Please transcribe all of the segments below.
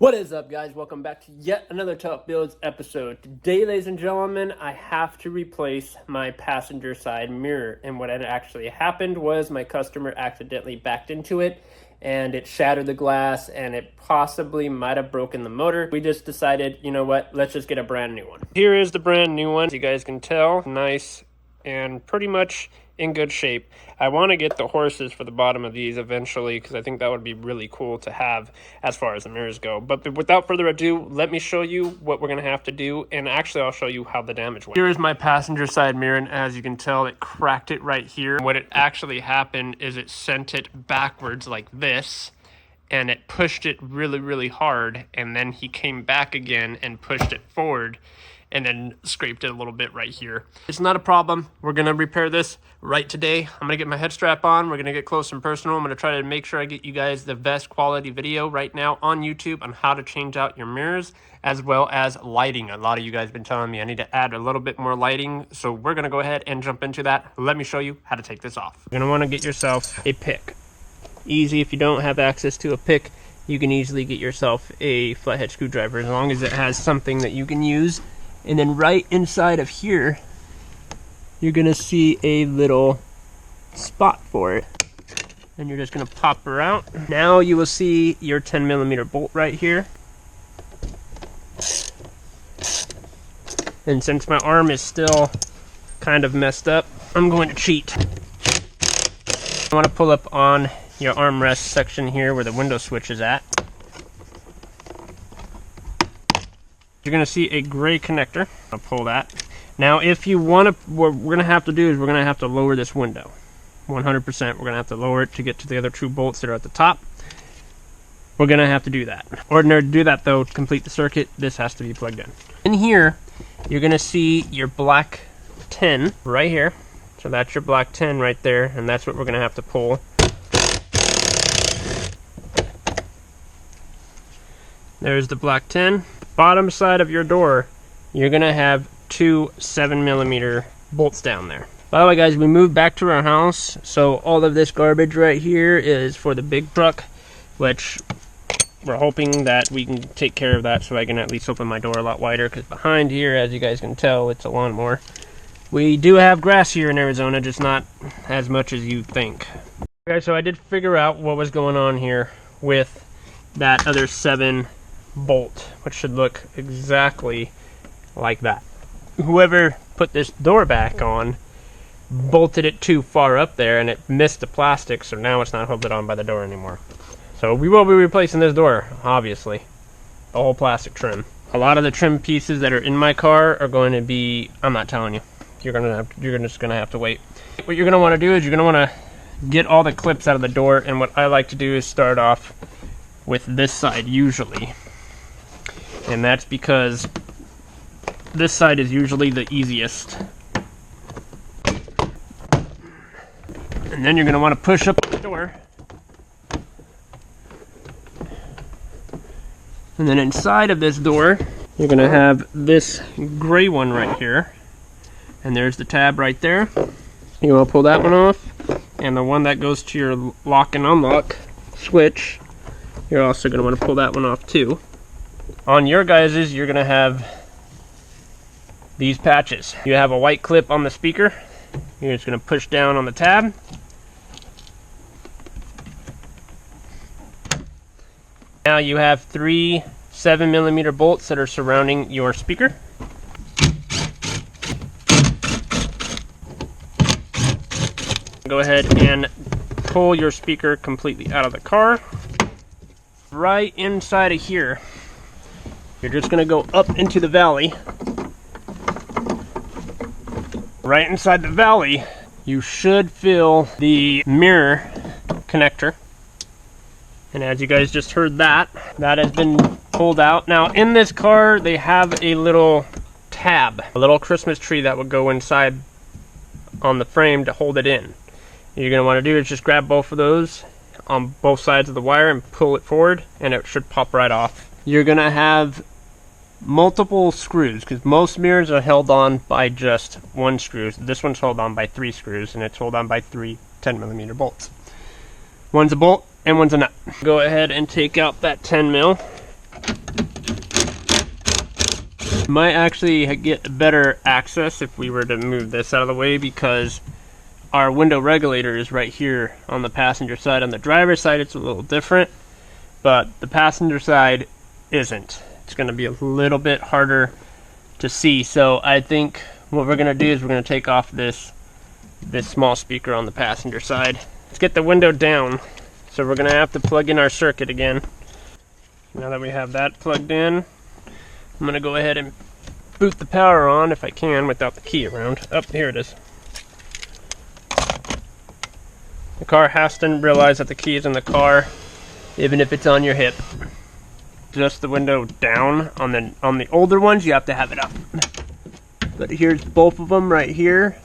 What is up, guys? Welcome back to yet another Tough Builds episode. Today, ladies and gentlemen, I have to replace my passenger side mirror. And what had actually happened was my customer accidentally backed into it and it shattered the glass and it possibly might have broken the motor. We just decided, you know what, let's just get a brand new one. Here is the brand new one. As you guys can tell, nice and pretty much in good shape. I want to get the horses for the bottom of these eventually because I think that would be really cool to have as far as the mirrors go. But without further ado, let me show you what we're going to have to do, and actually I'll show you how the damage went. Here is my passenger side mirror, and as you can tell, it cracked it right here. What it actually happened is it sent it backwards like this, and it pushed it really hard, and then he came back again and pushed it forward and then scraped it a little bit right here. It's not a problem. We're gonna repair this right today. I'm gonna get my head strap on. We're gonna get close and personal. I'm gonna try to make sure I get you guys the best quality video right now on YouTube on how to change out your mirrors as well as lighting. A lot of you guys have been telling me I need to add a little bit more lighting, so we're gonna go ahead and jump into that. Let me show you how to take this off. You're gonna wanna get yourself a pick. Easy. If you don't have access to a pick, you can easily get yourself a flathead screwdriver as long as it has something that you can use. And then right inside of here, you're gonna see a little spot for it. And you're just gonna pop her out. Now you will see your 10mm bolt right here. And since my arm is still kind of messed up, I'm going to cheat. I wanna pull up on your armrest section here where the window switch is at. You're going to see a gray connector. I'll pull that. Now if you want to, what we're going to have to do is we're going to have to lower this window. 100%. We're going to have to lower it to get to the other two bolts that are at the top. We're going to have to do that. In order to do that though, to complete the circuit, this has to be plugged in. In here, you're going to see your black 10 right here. So that's your black 10 right there, and that's what we're going to have to pull. There's the black 10. Bottom side of your door, you're gonna have two 7mm bolts down there. By the way, guys, we moved back to our house, so all of this garbage right here is for the big truck, which we're hoping that we can take care of that so I can at least open my door a lot wider, because behind here, as you guys can tell, it's a lawnmower. We do have grass here in Arizona, just not as much as you think. Okay, so I did figure out what was going on here with that other 7 bolt, which should look exactly like that. Whoever put this door back on bolted it too far up there and it missed the plastic, so now it's not holding on by the door anymore. So we will be replacing this door, obviously. The whole plastic trim. A lot of the trim pieces that are in my car are going to be, I'm not telling you. You're just gonna have to wait. What you're gonna want to do is you're gonna want to get all the clips out of the door, and what I like to do is start off with this side usually. And that's because this side is usually the easiest. And then you're going to want to push up the door. And then inside of this door, you're going to have this gray one right here. And there's the tab right there. You want to pull that one off. And the one that goes to your lock and unlock switch, you're also going to want to pull that one off too. On your guys's, you're going to have these patches. You have a white clip on the speaker. You're just going to push down on the tab. Now you have 3 7mm bolts that are surrounding your speaker. Go ahead and pull your speaker completely out of the car. Right inside of here, you're just going to go up into the valley. Right inside the valley, you should feel the mirror connector. And as you guys just heard, that has been pulled out. Now in this car, they have a little tab, a little Christmas tree that will go inside on the frame to hold it in. What you're going to want to do is just grab both of those on both sides of the wire and pull it forward, and it should pop right off. You're going to have multiple screws, because most mirrors are held on by just 1 screw. This one's held on by 3 screws, and it's held on by 3 10mm bolts. One's a bolt and one's a nut. Go ahead and take out that 10 mil. Might actually get better access if we were to move this out of the way, because our window regulator is right here on the passenger side. On the driver's side it's a little different, but the passenger side isn't. It's going to be a little bit harder to see. So I think what we're going to do is we're going to take off this small speaker on the passenger side. Let's get the window down. So we're going to have to plug in our circuit again. Now that we have that plugged in, I'm going to go ahead and boot the power on if I can without the key around. Oh, here it is. The car has to realize that the key is in the car, even if it's on your hip. Just the window down. On the older ones, you have to have it up. But here's both of them right here.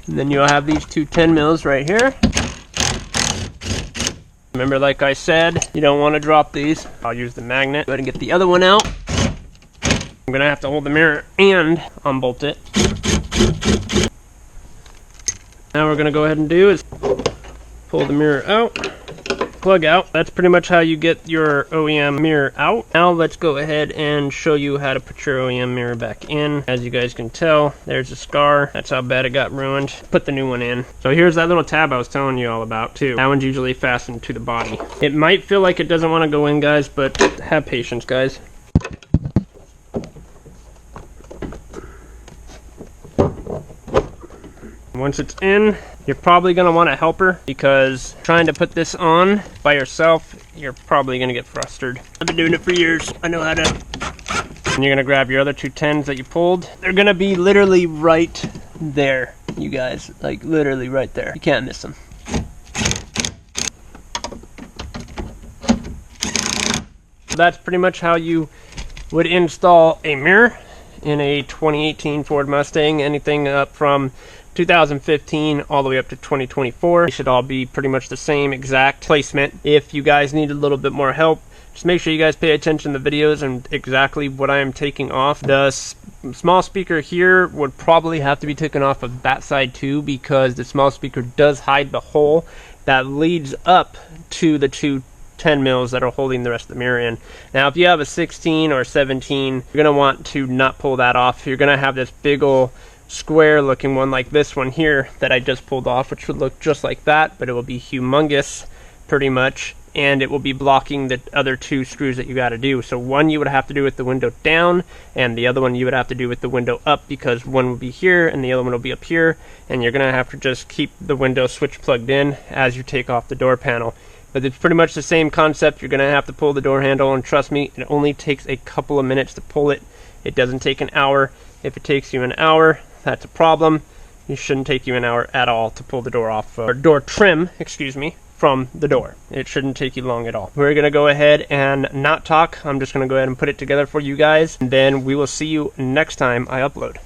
And then you'll have these two 10 mils right here. Remember, like I said, you don't want to drop these. I'll use the magnet. Go ahead and get the other one out. I'm going to have to hold the mirror and unbolt it. Now what we're going to go ahead and do is pull the mirror out, plug out. That's pretty much how you get your OEM mirror out. Now let's go ahead and show you how to put your OEM mirror back in. As you guys can tell, there's a scar. That's how bad it got ruined. Put the new one in. So here's that little tab I was telling you all about too. That one's usually fastened to the body. It might feel like it doesn't want to go in, guys, but have patience, guys. Once it's in, you're probably going to want a helper, because trying to put this on by yourself, you're probably going to get frustrated. I've been doing it for years. I know how to. And you're going to grab your other two 10s that you pulled. They're going to be literally right there, you guys. Like literally right there. You can't miss them. So that's pretty much how you would install a mirror in a 2018 Ford Mustang. Anything up from 2015 all the way up to 2024. They should all be pretty much the same exact placement. If you guys need a little bit more help, just make sure you guys pay attention to the videos and exactly what I am taking off. The small speaker here would probably have to be taken off of that side too, because the small speaker does hide the hole that leads up to the two 10 mils that are holding the rest of the mirror in. Now if you have a 16 or 17, you're going to want to not pull that off. You're going to have this big ol' square looking one like this one here that I just pulled off, which would look just like that, but it will be humongous pretty much, and it will be blocking the other two screws that you got to do. So one you would have to do with the window down, and the other one you would have to do with the window up, because one will be here and the other one will be up here, and you're going to have to just keep the window switch plugged in as you take off the door panel. But it's pretty much the same concept. You're going to have to pull the door handle, and trust me, it only takes a couple of minutes to pull it. It doesn't take an hour. If it takes you an hour, that's a problem. It shouldn't take you an hour at all to pull the door off, or door trim, excuse me, from the door. It shouldn't take you long at all. We're going to go ahead and not talk. I'm just going to go ahead and put it together for you guys, and then we will see you next time I upload.